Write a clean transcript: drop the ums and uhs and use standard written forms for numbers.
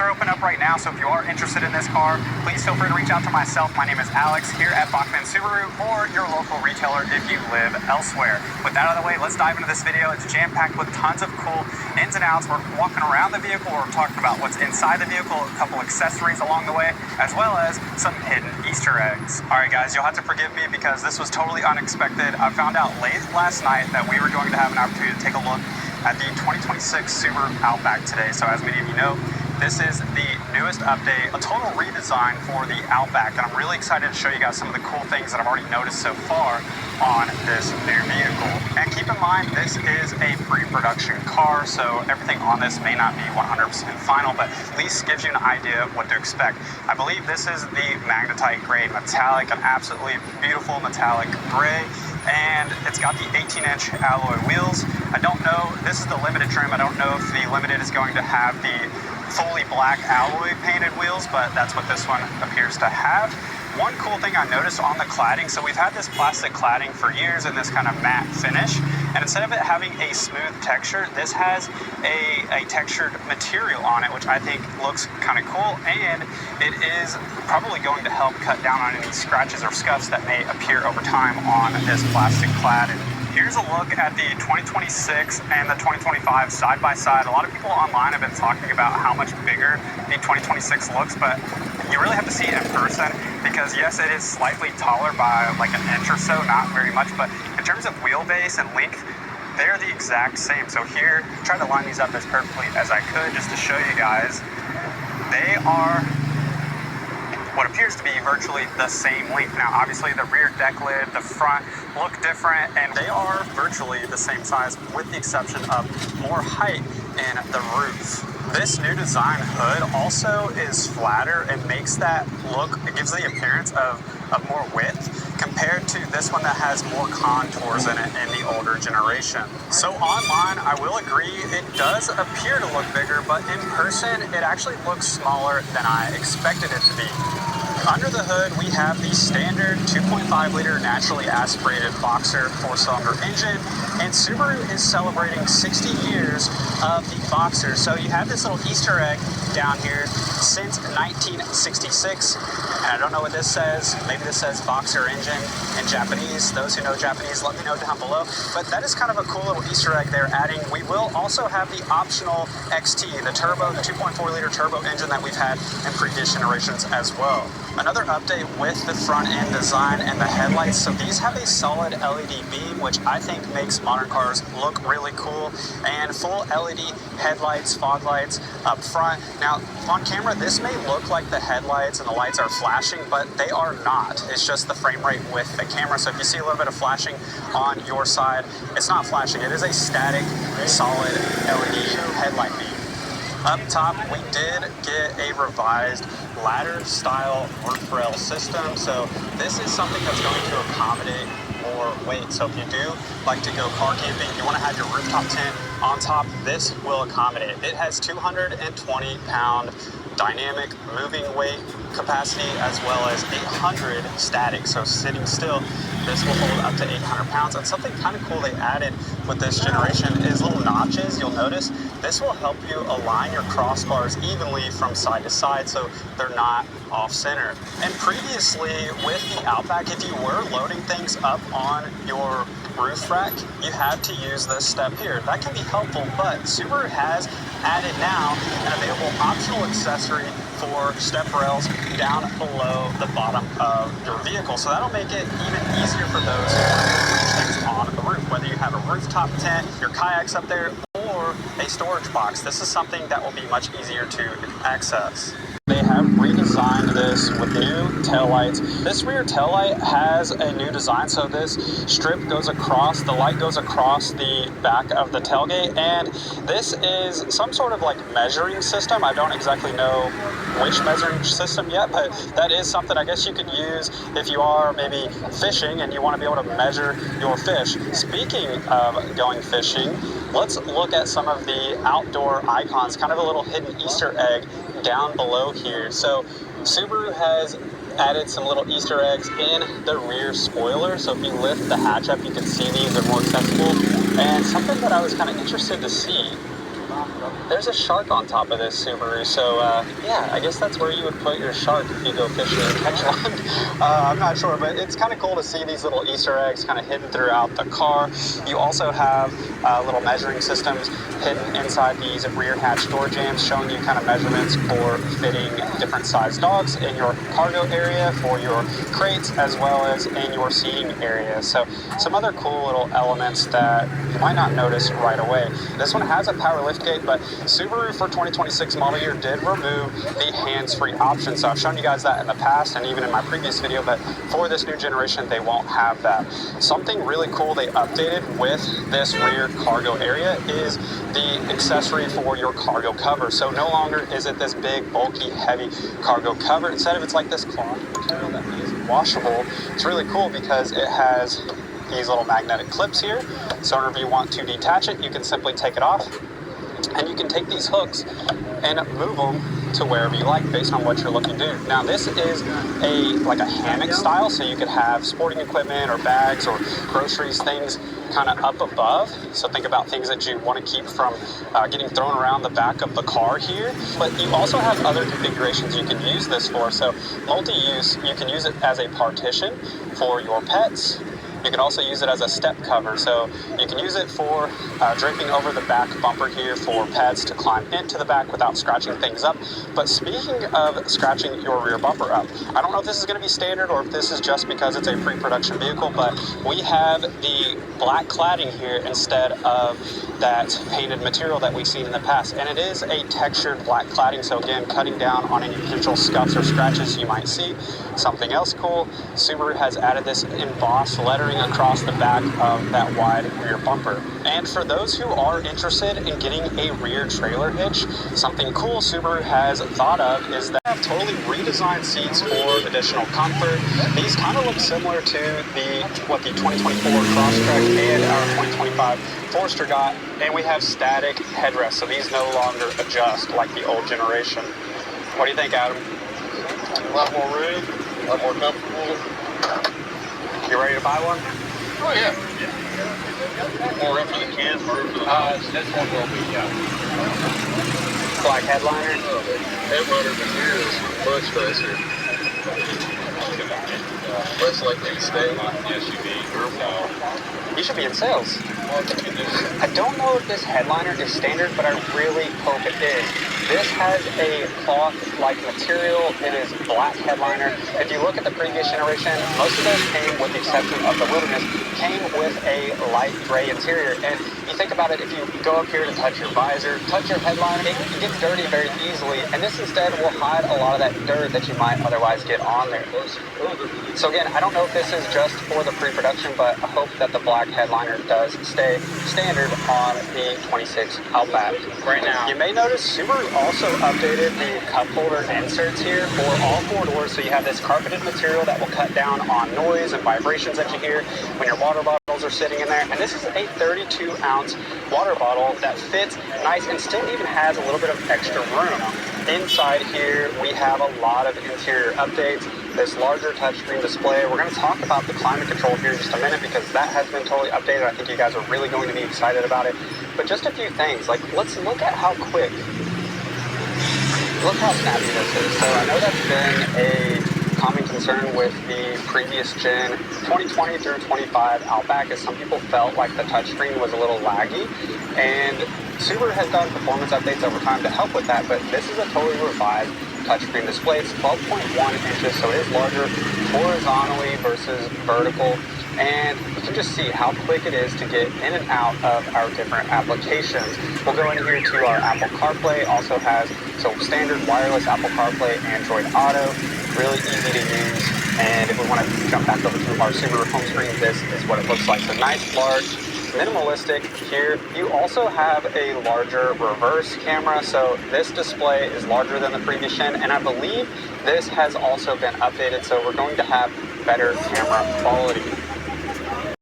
are open up right now, so if you are interested in this car, please feel free to reach out to myself. My name is Alex here at Bachman Subaru, or your local retailer if you live elsewhere. With that out of the way, let's dive into this video. It's jam-packed with tons of cool ins and outs. We're walking around the vehicle, we're talking about what's inside the vehicle, a couple accessories along the way, as well as some hidden Easter eggs. All right, guys, you'll have to forgive me because this was totally unexpected. I found out late last night that we were going to have an opportunity to take a look at the 2026 Subaru Outback today. So as many of you know, this is the newest update, a total redesign for the Outback, and I'm really excited to show you guys some of the cool things that I've already noticed so far on this new vehicle. And keep in mind, this is a pre-production car, so everything on this may not be 100% final, but at least gives you an idea of what to expect. I believe this is the magnetite gray metallic, an absolutely beautiful metallic gray, and it's got the 18-inch alloy wheels. I don't know, this is the limited trim. I don't know if the limited is going to have the fully black alloy painted wheels, but that's what this one appears to have. One cool thing I noticed on the cladding, so we've had this plastic cladding for years in this kind of matte finish, and instead of it having a smooth texture, this has a textured material on it, which I think looks kind of cool, and it is probably going to help cut down on any scratches or scuffs that may appear over time on this plastic cladding. Here's a look at the 2026 and the 2025 side by side. A lot of people online have been talking about how much bigger the 2026 looks, but you really have to see it in person because yes, it is slightly taller by like an inch or so, not very much, but in terms of wheelbase and length, they're the exact same. So here, try to line these up as perfectly as I could just to show you guys. They are what appears to be virtually the same length. Now, obviously the rear deck lid, the front look different, and they are virtually the same size with the exception of more height in the roof. This new design hood also is flatter and makes that look, it gives the appearance of more width compared to this one that has more contours in it in the older generation. So online, I will agree, it does appear to look bigger, but in person, it actually looks smaller than I expected it to be. Under the hood, we have the standard 2.5-liter naturally aspirated Boxer 4-cylinder engine, and Subaru is celebrating 60 years of the Boxer. So you have this little Easter egg down here since 1966, and I don't know what this says. Maybe this says Boxer engine in Japanese. Those who know Japanese, let me know down below. But that is kind of a cool little Easter egg they're adding. We will also have the optional XT, the turbo, the 2.4-liter turbo engine that we've had in previous generations as well. Another update with the front end design and the headlights. So these have a solid LED beam, which I think makes modern cars look really cool, and full LED headlights, fog lights up front. Now on camera, this may look like the headlights and the lights are flashing, but they are not. It's just the frame rate with the camera. So if you see a little bit of flashing on your side, it's not flashing. It is a static, solid LED headlight beam. Up top, we did get a revised ladder style roof rail system. So this is something that's going to accommodate more weight. So if you do like to go car camping, you want to have your rooftop tent on top, this will accommodate. It has 220-pound dynamic moving weight capacity as well as 800 static. So sitting still, this will hold up to 800 pounds. And something kind of cool they added with this generation is little notches. You'll notice this will help you align your crossbars evenly from side to side so they're not off center. And previously with the Outback, if you were loading things up on your roof rack, you had to use this step here. That can be helpful, but Subaru has added now an available optional accessory for step rails down below the bottom of your vehicle. So that'll make it even easier for those who want to reach things on the roof, whether you have a rooftop tent, your kayaks up there, or a storage box. This is something that will be much easier to access. They have redesigned this with new taillights. This rear taillight has a new design, so this strip goes across, the light goes across the back of the tailgate, and this is some sort of like measuring system. I don't exactly know which measuring system yet, but that is something I guess you could use if you are maybe fishing and you want to be able to measure your fish. Speaking of going fishing, let's look at some of the outdoor icons, kind of a little hidden Easter egg down below here. So Subaru has added some little Easter eggs in the rear spoiler. So if you lift the hatch up, you can see these are more accessible. And something that I was kind of interested to see There's a shark on top of this Subaru, so yeah, I guess that's where you would put your shark if you go fishing and catch one. I'm not sure, but it's kind of cool to see these little Easter eggs kind of hidden throughout the car. You also have little measuring systems hidden inside these rear hatch door jambs, showing you kind of measurements for fitting different size dogs in your cargo area, for your crates, as well as in your seating area. So some other cool little elements that you might not notice right away. This one has a power liftgate, but Subaru for 2026 model year did remove the hands-free option. So I've shown you guys that in the past and even in my previous video, but for this new generation, they won't have that. Something really cool they updated with this rear cargo area is the accessory for your cargo cover. So no longer is it this big, bulky, heavy cargo cover. Instead of it's like this cloth material that is washable. It's really cool because it has these little magnetic clips here. So whenever you want to detach it, you can simply take it off, and you can take these hooks and move them to wherever you like based on what you're looking to do. Now this is like a hammock style, so you could have sporting equipment or bags or groceries, things kind of up above. So think about things that you want to keep from getting thrown around the back of the car here. But you also have other configurations you can use this for. So multi-use, you can use it as a partition for your pets. You can also use it as a step cover, so you can use it for draping over the back bumper here for pets to climb into the back without scratching things up. But speaking of scratching your rear bumper up, I don't know if this is going to be standard or if this is just because it's a pre-production vehicle, but we have the black cladding here instead of that painted material that we've seen in the past. And it is a textured black cladding, so again, cutting down on any potential scuffs or scratches you might see. Something else cool, Subaru has added this embossed lettering across the back of that wide rear bumper. And for those who are interested in getting a rear trailer hitch, something cool Subaru has thought of is that they have totally redesigned seats for additional comfort. These kind of look similar to what the 2024 Crosstrek and our 2025 Forester got, and we have static headrests, so these no longer adjust like the old generation. What do you think, Adam? A lot more room, a lot more comfortable. You ready to buy one? Oh yeah. More room for the kids, more room for the This one will be, yeah. Black headliner? headliner here is much nicer. Less likely to stay. SUV. So, You should be in sales. I don't know if this headliner is standard, but I really hope it is. This has a cloth-like material. It is black headliner. If you look at the previous generation, most of those came, with the exception of the Wilderness, came with a light gray interior. And you think about it, if you go up here to touch your visor, touch your headliner, it gets dirty very easily. And this instead will hide a lot of that dirt that you might otherwise get on there. So again, I don't know if this is just for the pre-production, but I hope that the black headliner does stay standard on the 26 Outback. Right now, you may notice Subaru also updated the cup holder inserts here for all four doors. So you have this carpeted material that will cut down on noise and vibrations that you hear when your water bottles are sitting in there. And this is a 32-ounce water bottle that fits nice and still even has a little bit of extra room. Inside here, we have a lot of interior updates. This larger touchscreen display. We're going to talk about the climate control here in just a minute because that has been totally updated. I think you guys are really going to be excited about it. But just a few things, like let's look at how quick, look how snappy this is. So I know that's been a common concern with the previous gen 2020 through 25 Outback, is some people felt like the touchscreen was a little laggy. And Subaru has done performance updates over time to help with that, but this is a totally revised touchscreen display. It's 12.1 inches, so it is larger horizontally versus vertical. And you can just see how quick it is to get in and out of our different applications. We'll go in here to our Apple CarPlay. Also has standard wireless Apple CarPlay, Android Auto, really easy to use. And if we want to jump back over to our Subaru home screen, this is what it looks like. So nice, large, minimalistic here. You also have a larger reverse camera, so this display is larger than the previous gen, and I believe this has also been updated, so we're going to have better camera quality.